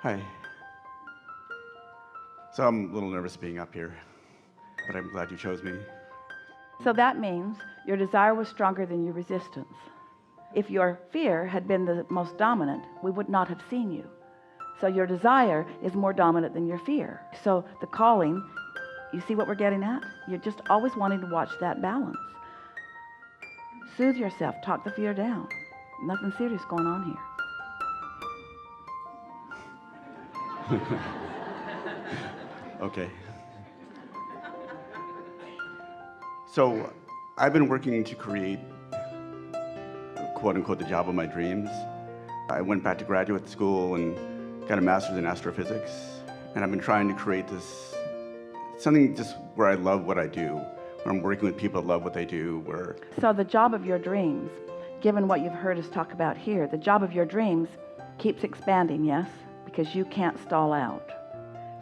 Hi. So I'm a little nervous being up here, but I'm glad you chose me. So that means your desire was stronger than your resistance. If your fear had been the most dominant, we would not have seen you. So your desire is more dominant than your fear. So the calling, you see what we're getting at? You're just always wanting to watch that balance. Soothe yourself, talk the fear down. Nothing serious going on here. Okay. So I've been working to create, quote unquote, the job of my dreams. I went back to graduate school and got a master's in astrophysics. And I've been trying to create this, something just where I love what I do, where I'm working with people that love what they do, where... So the job of your dreams, given what you've heard us talk about here, the job of your dreams keeps expanding, yes? Because you can't stall out.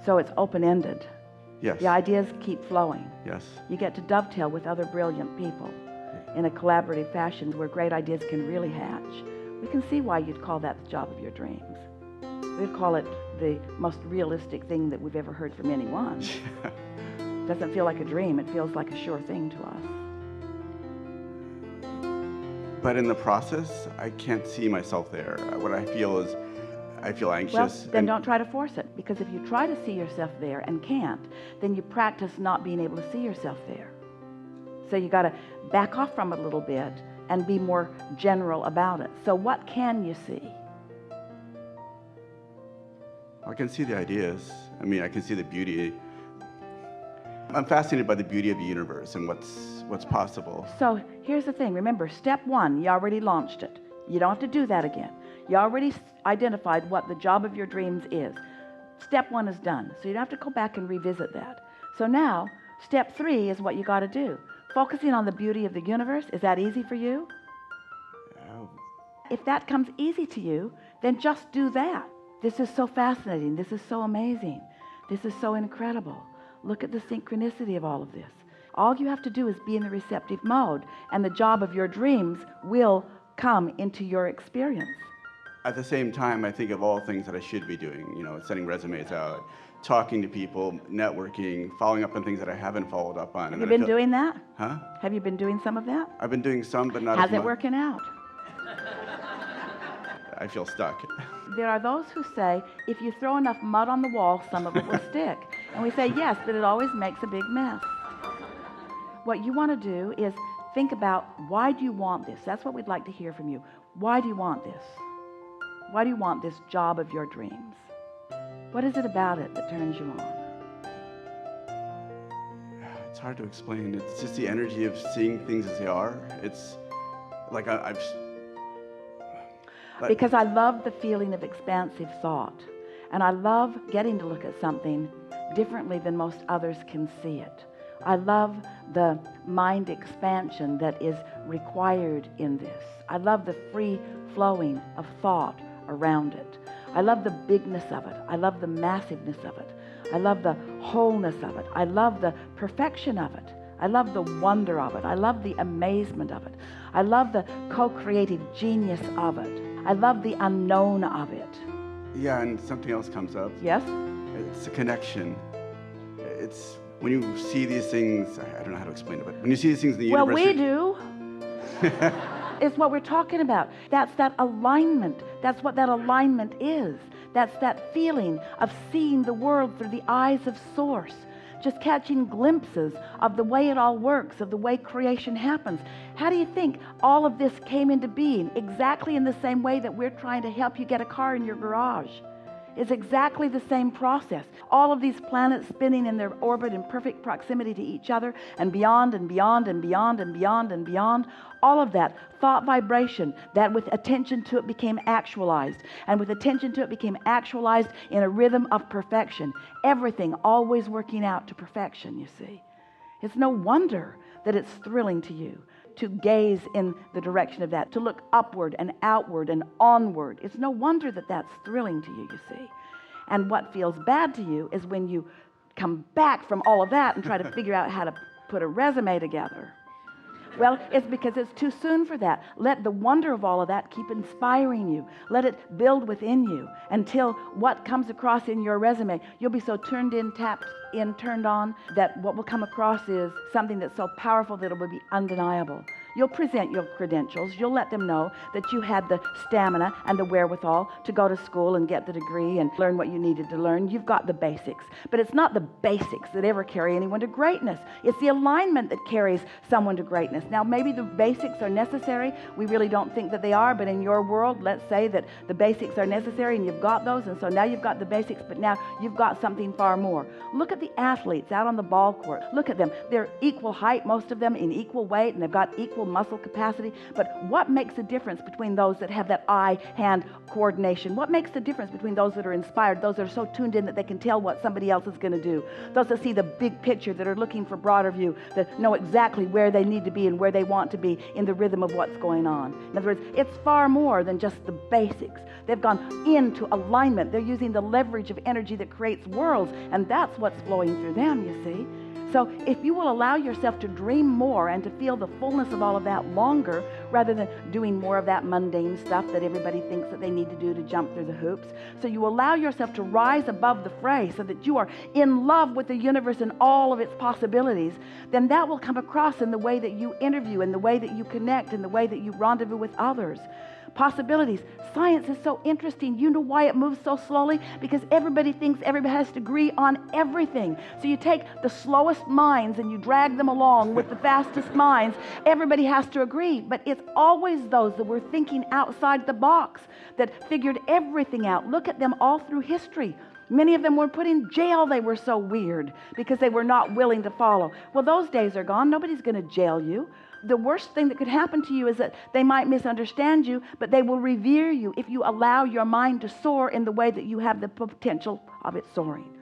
So it's open-ended. Yes. The ideas keep flowing. Yes. You get to dovetail with other brilliant people in a collaborative fashion where great ideas can really hatch. We can see why you'd call that the job of your dreams. We'd call it the most realistic thing that we've ever heard from anyone. It doesn't feel like a dream, it feels like a sure thing to us. But in the process, I can't see myself there. What I feel is, I feel anxious. Well, then don't try to force it, because if you try to see yourself there and can't, then you practice not being able to see yourself there. So you got to back off from it a little bit and be more general about it. So what can you see? I can see the ideas. I mean, I can see the beauty. I'm fascinated by the beauty of the universe and what's possible. So here's the thing. Remember, step one, you already launched it. You don't have to do that again. You already identified what the job of your dreams is. Step one is done. So you don't have to go back and revisit that. So now, step three is what you got to do. Focusing on the beauty of the universe, is that easy for you? Oh. If that comes easy to you, then just do that. This is so fascinating. This is so amazing. This is so incredible. Look at the synchronicity of all of this. All you have to do is be in the receptive mode, and the job of your dreams will come into your experience. At the same time, I think of all things that I should be doing, sending resumes out, talking to people, networking, following up on things that I haven't followed up on. Have you been doing that? Huh? Have you been doing some of that? I've been doing some, but not as much. How's it working out? I feel stuck. There are those who say, if you throw enough mud on the wall, some of it will stick. And we say, yes, but it always makes a big mess. What you want to do is think about, why do you want this? That's what we'd like to hear from you. Why do you want this? Why do you want this job of your dreams? What is it about it that turns you on? It's hard to explain. It's just the energy of seeing things as they are. It's like because I love the feeling of expansive thought. And I love getting to look at something differently than most others can see it. I love the mind expansion that is required in this. I love the free flowing of thought around it. I love the bigness of it. I love the massiveness of it. I love the wholeness of it. I love the perfection of it. I love the wonder of it. I love the amazement of it. I love the co-creative genius of it. I love the unknown of it. Yeah, and something else comes up. Yes? It's a connection. It's when you see these things, I don't know how to explain it, but when you see these things in the universe... Well, we do. It's what we're talking about. That's that alignment. That's what that alignment is. That's that feeling of seeing the world through the eyes of Source. Just catching glimpses of the way it all works, of the way creation happens. How do you think all of this came into being? Exactly in the same way that we're trying to help you get a car in your garage. It's exactly the same process. All of these planets spinning in their orbit in perfect proximity to each other, and beyond and beyond and beyond and beyond and beyond. All of that thought vibration that with attention to it became actualized, and with attention to it became actualized in a rhythm of perfection. Everything always working out to perfection, you see. It's no wonder that it's thrilling to you to gaze in the direction of that, to look upward and outward and onward. It's no wonder that that's thrilling to you, you see. And what feels bad to you is when you come back from all of that and try to figure out how to put a resume together. Well, it's because it's too soon for that. Let the wonder of all of that keep inspiring you. Let it build within you until what comes across in your resume, you'll be so turned in, tapped in, turned on, that what will come across is something that's so powerful that it will be undeniable. You'll present your credentials. You'll let them know that you had the stamina and the wherewithal to go to school and get the degree and learn what you needed to learn. You've got the basics. But it's not the basics that ever carry anyone to greatness. It's the alignment that carries someone to greatness. Now, maybe the basics are necessary. We really don't think that they are, but in your world, let's say that the basics are necessary and you've got those, and so now you've got the basics, but now you've got something far more. Look at the athletes out on the ball court. Look at them. They're equal height, most of them in equal weight, and they've got equal muscle capacity. But what makes the difference between those that have that eye-hand coordination? What makes the difference between those that are inspired, those that are so tuned in that they can tell what somebody else is going to do, those that see the big picture, that are looking for broader view, that know exactly where they need to be and where they want to be in the rhythm of what's going on? In other words, it's far more than just the basics. They've gone into alignment. They're using the leverage of energy that creates worlds, and that's what's flowing through them, you see. So if you will allow yourself to dream more and to feel the fullness of all of that longer, rather than doing more of that mundane stuff that everybody thinks that they need to do to jump through the hoops, so you allow yourself to rise above the fray so that you are in love with the universe and all of its possibilities, then that will come across in the way that you interview, in the way that you connect, in the way that you rendezvous with others. Possibilities. Science is so interesting. You know why it moves so slowly? Because everybody thinks everybody has to agree on everything. So you take the slowest minds and you drag them along with the fastest minds. Everybody has to agree. But it's always those that were thinking outside the box that figured everything out. Look at them all through history. Many of them were put in jail. They were so weird because they were not willing to follow. Well, those days are gone. Nobody's going to jail you. The worst thing that could happen to you is that they might misunderstand you, but they will revere you if you allow your mind to soar in the way that you have the potential of it soaring.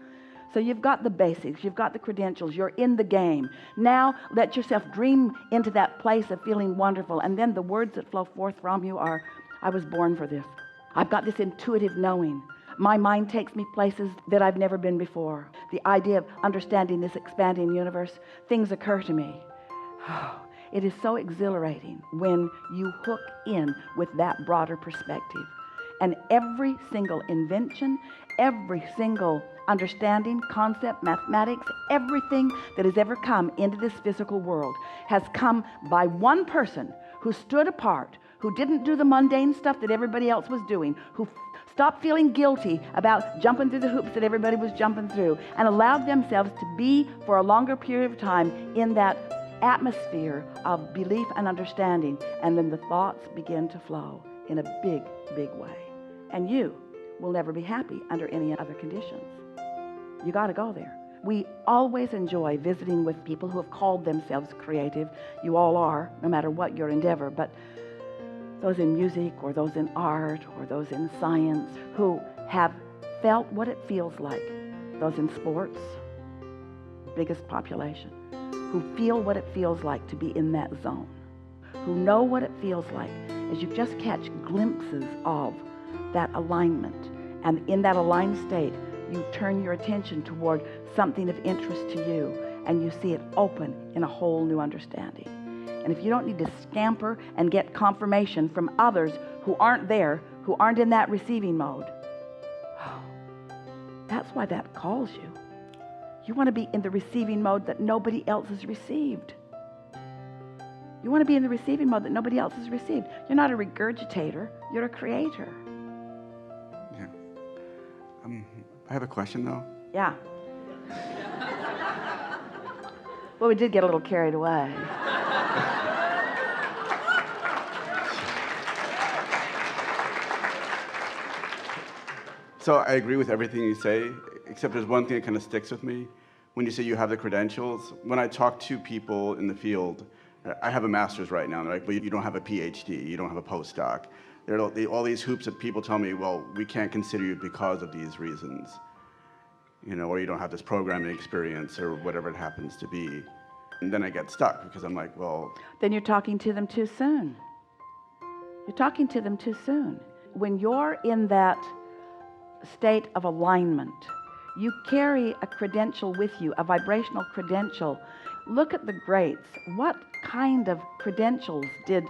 So you've got the basics, you've got the credentials, you're in the game. Now let yourself dream into that place of feeling wonderful, and then the words that flow forth from you are, I was born for this. I've got this intuitive knowing. My mind takes me places that I've never been before. The idea of understanding this expanding universe, things occur to me. It is so exhilarating when you hook in with that broader perspective. And every single invention, every single understanding, concept, mathematics, everything that has ever come into this physical world has come by one person who stood apart, who didn't do the mundane stuff that everybody else was doing, who stopped feeling guilty about jumping through the hoops that everybody was jumping through, and allowed themselves to be for a longer period of time in that atmosphere of belief and understanding, and then the thoughts begin to flow in a big, big way. And you will never be happy under any other conditions. You got to go there. We always enjoy visiting with people who have called themselves creative. You all are, no matter what your endeavor, but those in music or those in art or those in science who have felt what it feels like, those in sports, biggest population, who feel what it feels like to be in that zone, who know what it feels like as you just catch glimpses of that alignment. And in that aligned state, you turn your attention toward something of interest to you, and you see it open in a whole new understanding. And if you don't need to scamper and get confirmation from others who aren't there, who aren't in that receiving mode, that's why that calls you. You want to be in the receiving mode that nobody else has received. You want to be in the receiving mode that nobody else has received. You're not a regurgitator, you're a creator. Yeah. I have a question, though. Yeah. Well, we did get a little carried away. So I agree with everything you say, except there's one thing that kind of sticks with me. When you say you have the credentials, when I talk to people in the field, I have a master's right now, and they're like, well, you don't have a PhD, you don't have a postdoc. There are all these hoops that people tell me, well, we can't consider you because of these reasons. You know, or you don't have this programming experience or whatever it happens to be. And then I get stuck because I'm like, well... Then you're talking to them too soon. You're talking to them too soon. When you're in that state of alignment, you carry a credential with you, a vibrational credential. Look at the greats. What kind of credentials did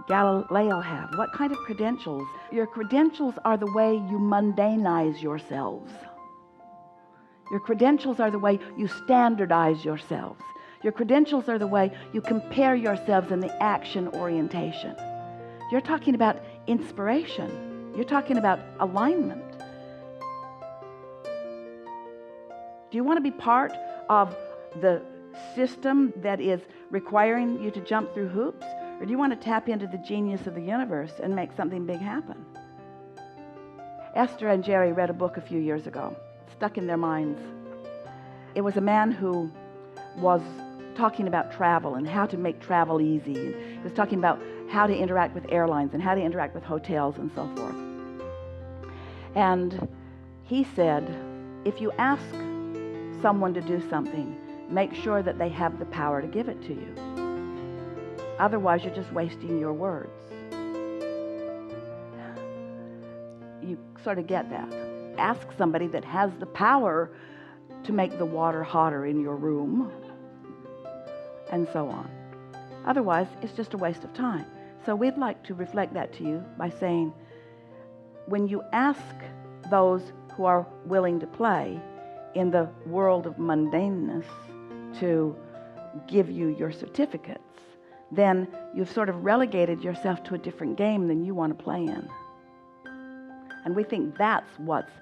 Galileo have? What kind of credentials? Your credentials are the way you mundanize yourselves. Your credentials are the way you standardize yourselves. Your credentials are the way you compare yourselves in the action orientation. You're talking about inspiration. You're talking about alignment. Do you want to be part of the system that is requiring you to jump through hoops? Or do you want to tap into the genius of the universe and make something big happen? Esther and Jerry read a book a few years ago, stuck in their minds. It was a man who was talking about travel and how to make travel easy. And he was talking about how to interact with airlines and how to interact with hotels and so forth. And he said, if you ask someone to do something, make sure that they have the power to give it to you. Otherwise, you're just wasting your words. You sort of get that. Ask somebody that has the power to make the water hotter in your room, and so on. Otherwise, it's just a waste of time. So we'd like to reflect that to you by saying, when you ask those who are willing to play in the world of mundaneness to give you your certificates, then you've sort of relegated yourself to a different game than you want to play in. And we think that's what's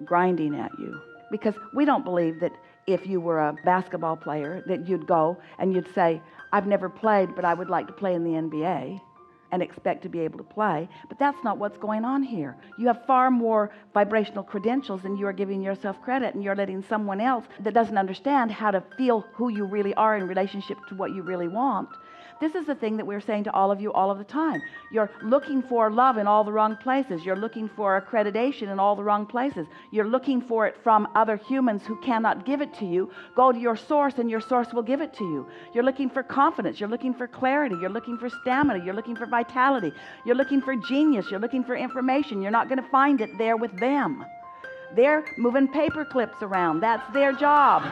grinding at you. Because we don't believe that if you were a basketball player that you'd go and you'd say, I've never played, but I would like to play in the NBA, and expect to be able to play. But that's not what's going on here. You have far more vibrational credentials than you are giving yourself credit, and you're letting someone else that doesn't understand how to feel who you really are in relationship to what you really want. This is the thing that we're saying to all of you all of the time. You're looking for love in all the wrong places. You're looking for accreditation in all the wrong places. You're looking for it from other humans who cannot give it to you. Go to your source and your source will give it to you. You're looking for confidence. You're looking for clarity. You're looking for stamina. You're looking for vitality. You're looking for genius. You're looking for information. You're not going to find it there with them. They're moving paper clips around. That's their job.